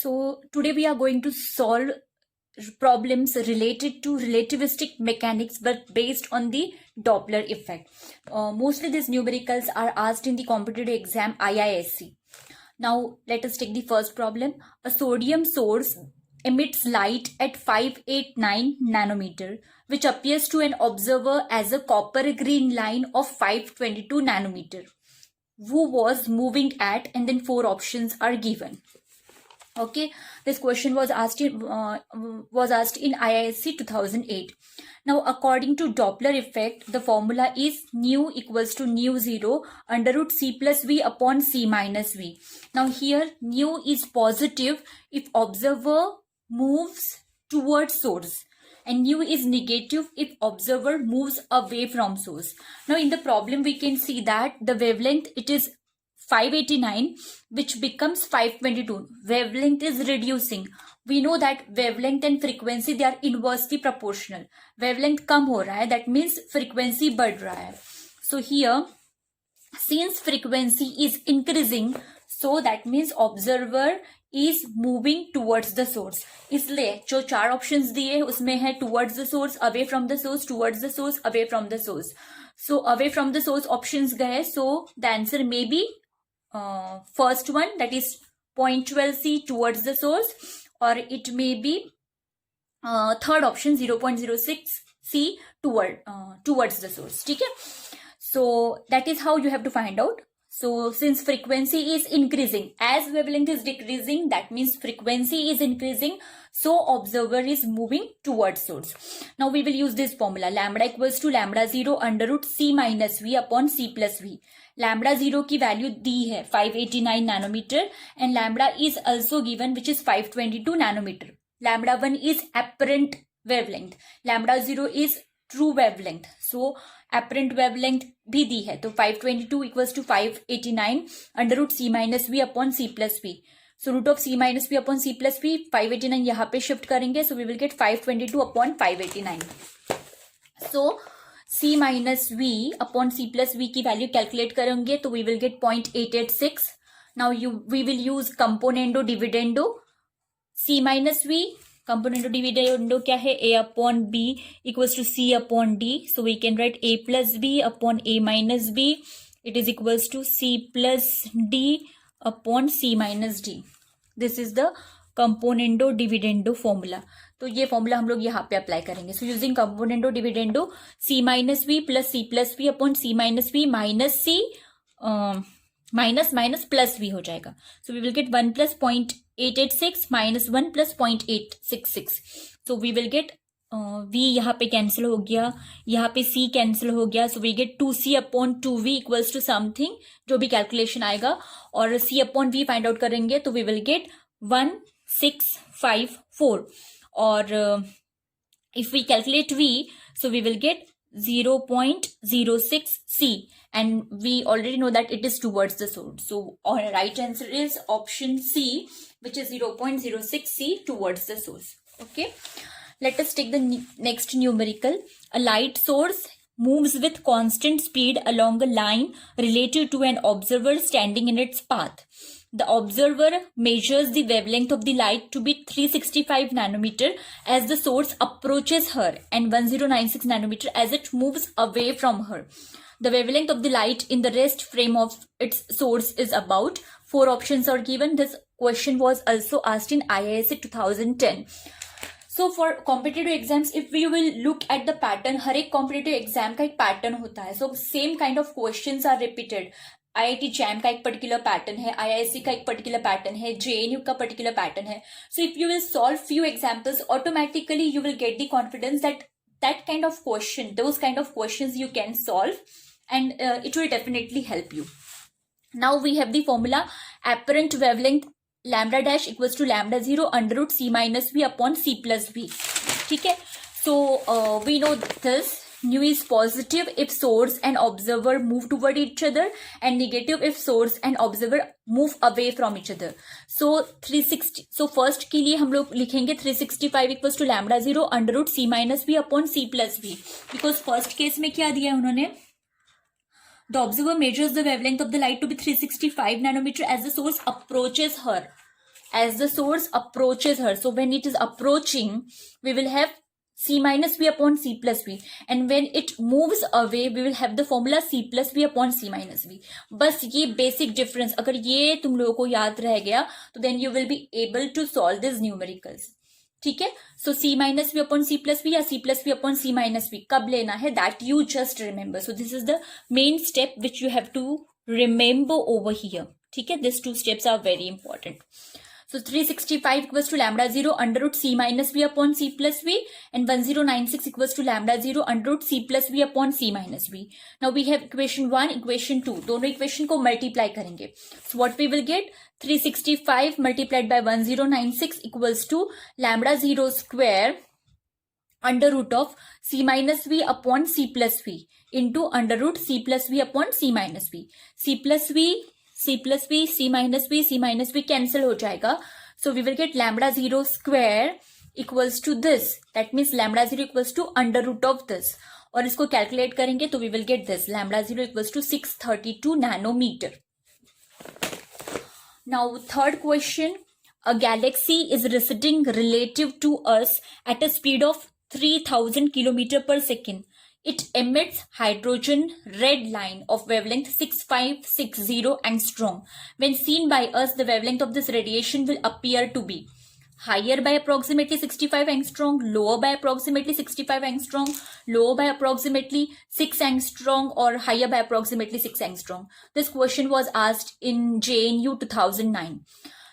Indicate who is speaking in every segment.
Speaker 1: So today we are going to solve problems related to relativistic mechanics but based on the Doppler effect. Mostly these numericals are asked in the competitive exam IISc. Now let us take the first problem. A sodium source emits light at 589 nanometer, which appears to an observer as a copper green line of 522 nanometer. Who was moving at, and then 4 options are given. Okay, this question was asked in IISc 2008. Now, according to Doppler effect, the formula is nu equals to nu 0 under root c plus v upon c minus v. Now, here nu is positive if observer moves towards source, and nu is negative if observer moves away from source. Now, in the problem, we can see that the wavelength, it is 589, which becomes 522. Wavelength is reducing. We know that wavelength and frequency, they are inversely proportional. Wavelength कम हो रहा है, that means frequency बढ़ रहा है. So here, since frequency is increasing, so that means observer is moving towards the source. इसलिए जो 4 options दिए उसमें है towards the source, away from the source, towards the source, away from the source. So away from the source options गए, so the answer may be first one, that is 0.12c towards the source, or it may be third option 0.06c towards the source. ठीक है, so that is how you have to find out. So since frequency is increasing, as wavelength is decreasing, that means frequency is increasing, so observer is moving towards source. Now we will use this formula, lambda equals to lambda 0 under root c minus v upon c plus v. Lambda 0 की value दी है 589 nanometre and lambda is also given, which is 522 nanometer. Lambda 1 is apparent wavelength, lambda 0 is true wavelength. So apparent wavelength भी दी है, तो 522 equals to 589 under root c minus v upon c plus v. So root of c minus v upon c plus v, 589 यहाँ पे shift करेंगे, so we will get 522 upon 589. So c minus v upon c plus v की value calculate करेंगे तो we will get 0.886. Now we will use componendo dividendo. c minus v componendo dividendo क्या है, a upon b equals to c upon d. So we can write a plus b upon a minus b. It is equals to c plus d upon c minus d. This is the componendo dividendo formula. तो ये formula हम लोग यहाँ पे apply करेंगे. So using componendo dividendo, c minus v upon c minus v minus c minus minus plus v हो जाएगा. So we will get 1 plus 0.886 minus 1 plus 0.866. So we will get v यहाँ पे cancel हो गया, यहाँ पे c cancel हो गया. So we get 2c upon 2v equals to something, जो भी कैलकुलेशन आएगा, और c upon v find out करेंगे तो वी विल गेट 1654. और if we calculate v, so we will get 0.06c, and we already know that it is towards the source. So our right answer is option C, which is 0.06c towards the source. Okay, let us take the next numerical. A light source moves with constant speed along a line related to an observer standing in its path. The observer measures the wavelength of the light to be 365 nanometer as the source approaches her and 1096 nanometer as it moves away from her. The wavelength of the light in the rest frame of its source is about. 4 options are given. This question was also asked in IISc 2010. So for competitive exams, if we will look at the pattern, हर एक competitive exam का एक pattern होता है. So same kind of questions are repeated. IIT jam का एक particular pattern है, IISc का एक पर्टिकुलर पैटर्न है, JNU का पर्टिकुलर पैटर्न है. So if you will solve few examples, automatically you will get the confidence that kind of question, those kind of questions you can solve, and it will definitely help you. Now we have the formula apparent wavelength lambda dash equals to lambda 0 under root c minus v upon c plus v. ठीक है, so we know this. Nu is positive if source and observer move toward each other, and negative if source and observer move away from each other. So 360. So first के लिए हम लोग लिखेंगे 365 equals to lambda 0 under root c minus v upon c plus v. Because first case में क्या दिया है उन्होंने, the observer measures the wavelength of the light to be 365 nanometer as the source approaches her. as the source approaches her. So when it is approaching, we will have c minus v upon c plus v, and when it moves away we will have the formula c plus v upon c minus v. बस ये basic difference अगर ये तुम लोगों को याद रह गया तो then you will be able to solve these numericals. ठीक है, so c minus v upon c plus v या c plus v upon c minus v कब लेना है, that you just remember. So this is the main step which you have to remember over here. ठीक है, these two steps are very important. So 365 equals to lambda 0 under root c minus v upon c plus v, and 1096 equals to lambda 0 under root c plus v upon c minus v. Now we have equation 1, equation 2. दोनों equation को multiply करेंगे. So what we will get? 365 multiplied by 1096 equals to lambda 0 square under root of c minus v upon c plus v into under root c plus v upon c minus v. c plus v, c plus v, c minus v, c minus v cancel हो जाएगा. So we will get lambda 0 square equals to this. That means lambda 0 equals to under root of this. और इसको calculate करेंगे तो we will get this. Lambda 0 equals to 632 nanometer. Now third question. A galaxy is receding relative to us at a speed of 3000 km per second. It emits hydrogen red line of wavelength 6560 angstrom. When seen by us, the wavelength of this radiation will appear to be higher by approximately 65 angstrom, lower by approximately 65 angstrom, lower by approximately 6 angstrom, or higher by approximately 6 angstrom. This question was asked in JNU 2009.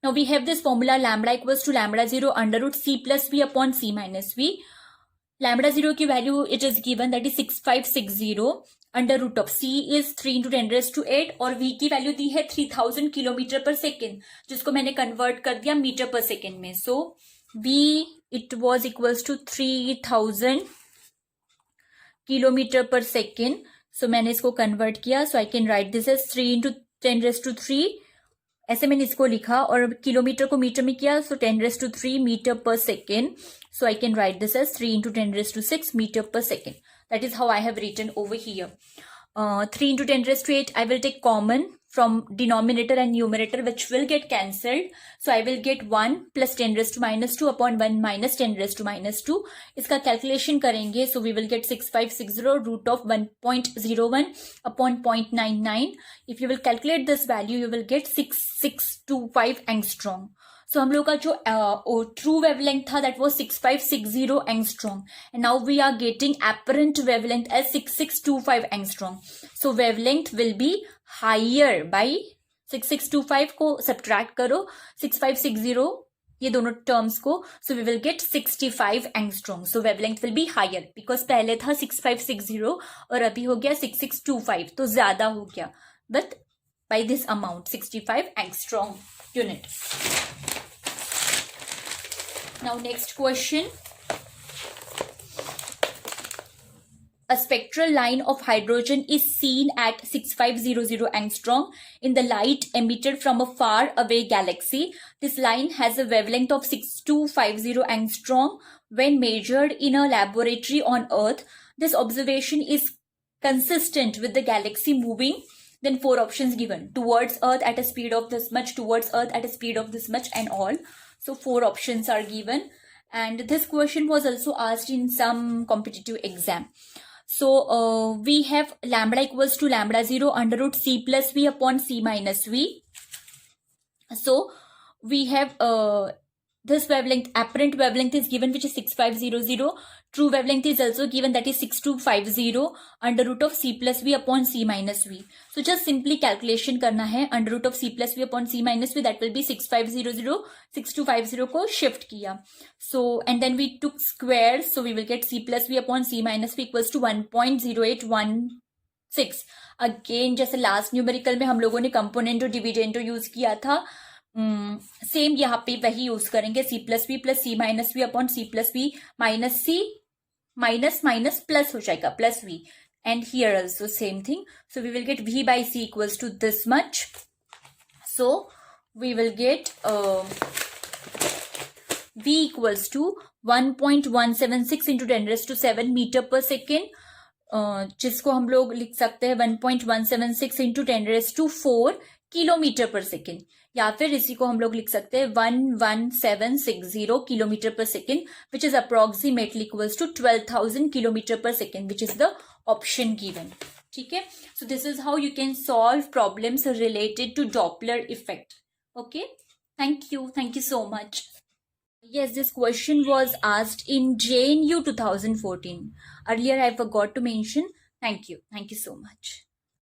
Speaker 1: Now we have this formula lambda equals to lambda 0 under root c plus v upon c minus v. Lambda 0 की value it is given, that is 6560 under root of c is 3 into 10 raised to 8 और v की value दी है 3000 kilometre per second, जिसको मैंने convert कर दिया metre per second में. So v it was equals to 3000 kilometre per second. So मैंने इसको कन्वर्ट किया. So I can write this as 3 into 10 raised to 3. ऐसे मैंने इसको लिखा और किलोमीटर को मीटर में किया. So 10 raised to 3 metre per second. So I can write this as 3 into 10 raised to 6 meter per second. That is how I have written over here. 3 into 10 raised to 8, I will take common from denominator and numerator, which will get cancelled. So I will get 1 plus 10 raised to minus 2 upon 1 minus 10 raised to minus 2. इसका calculation करेंगे. So we will get 6560 root of 1.01 upon 0.99. If you will calculate this value, you will get 6625 angstrom. So हम लोग का जो true wavelength था that was 6560 angstrom, and now we are getting apparent wavelength as 6625 angstrom. So wavelength will be higher by 6625 को subtract करो 6560 ये दोनों terms को, so we will get 65 angstrom. So wavelength will be higher because पहले था 6560 और अभी हो गया 6625, तो ज्यादा हो गया, but by this amount 65 angstrom unit. Now next question. A spectral line of hydrogen is seen at 6500 angstrom in the light emitted from a far away galaxy. This line has a wavelength of 6250 angstrom when measured in a laboratory on Earth. This observation is consistent with the galaxy moving. Then 4 options given: towards Earth at a speed of this much, towards Earth at a speed of this much, and all. So 4 options are given, and this question was also asked in some competitive exam. So we have lambda equals to lambda 0 under root c plus v upon c minus v. So we have this wavelength, apparent wavelength is given, which is 6500. True wavelength is also given, that is 6250 under root of c plus v upon c minus v. So just simply calculation करना है. Under root of c plus v upon c minus v, that will be 6500, 6250 को shift किया. So and then we took squares, so we will get c plus v upon c minus v equals to 1.0816. Again जैसे last numerical में हम लोगों ने component और dividend use किया था, सेम यहाँ पे वही यूज करेंगे. c plus v plus c minus v upon c plus v minus c minus minus plus हो जाएगा plus v, and here also same thing. So we will get v by c equals to this much. So we will get v equals to 1.176 into 10⁻⁷ metre per second, जिसको हम लोग लिख सकते हैं 1.176 into 10⁻⁴ kilometre per second. या फिर इसी को हम लोग लिख सकते हैं 11760 kilometre per second, which is approximately equals to 12,000 kilometre per second, which is the option given. ठीक है, so this is how you can solve problems related to Doppler effect. Okay, thank you so much. Yes, this question was asked in JNU 2014. Earlier I forgot to mention. Thank you so much.